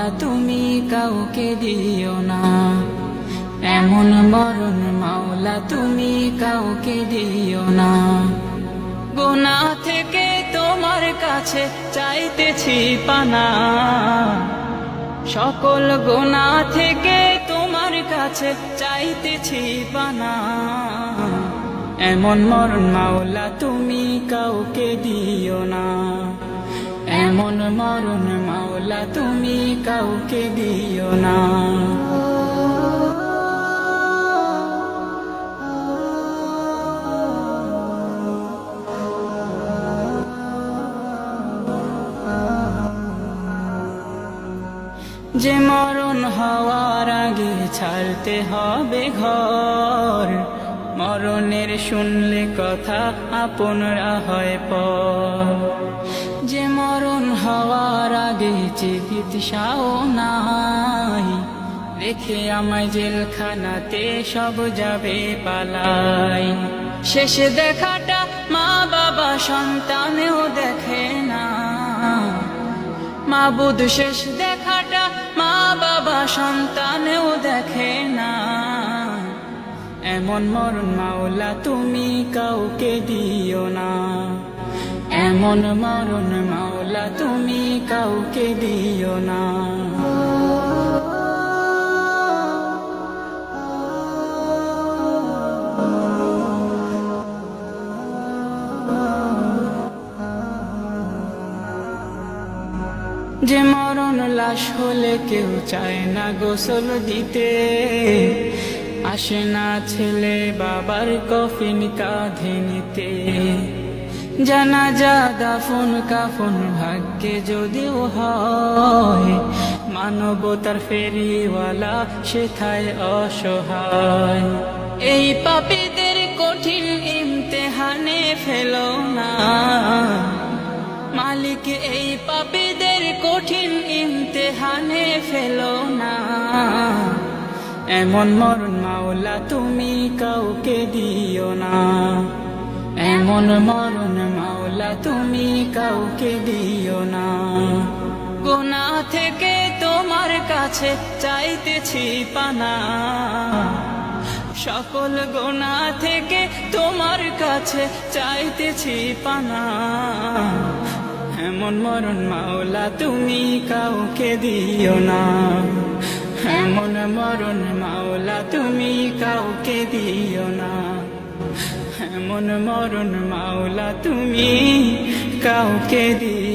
মাওলা তুমি কাউকে দিও না, এমন মরণ মাওলা তুমি কাউকে দিও না। গুনাহ থেকে তোমার কাছে চাইতেছি পানা, সকল গুনাহ থেকে তোমার কাছে চাইতেছি পানা। এমন মরণ মাওলা তুমি কাউকে দিও না, এমন মরণ মাওলা তুমি কাউকে দিও না। যে মরণ হওয়ার আগে ছাড়তে হবে ঘর, মরণের শুনলে কথা আপনরা হয় পর। যে মরণ হওয়ার আগে চিকিৎসাও নাই, রেখে আমায় জেলখানাতে সব যাবে পালাই। শেষ দেখাটা মা বাবা সন্তানেও দেখে না, মাবুদ শেষ দেখাটা মা বাবা সন্তানেও দেখে না। এমন মরণ মাওলা তুমি কাউকে দিও না, এমন মরণ মাওলা তুমি কাউকে দিও না। যে মরণ লাশ হলে কেউ চায় না গোসল দিতে, আসে না ছেলে বাবার কফিন কাঁধে নিতে। জানাজা দাফন কাফন ভাগ্যে যদিও হয়, মানবতার ফেরিওয়ালা সেথায় অসহায়। এই পাপীদের কঠিন ইমতেহানে ফেলো না মালিক, এই পাপীদের কঠিন ইমতেহানে ফেলো না। এমন মরণ মাওলা তুমি কাউকে দিও না, এমন মরণ মাওলা তুমি কাউকে দিও না। গুনাহ থেকে তোমার কাছে চাইতেছি পানা, সকল গুনাহ থেকে তোমার কাছে চাইতেছি পানা। এমন মরণ মাওলা তুমি কাউকে দিও না, এমন মরণ মাওলা তুমি কাউকে দিও না, এমন মরণ মাওলা তুমি কাউকে দিও না।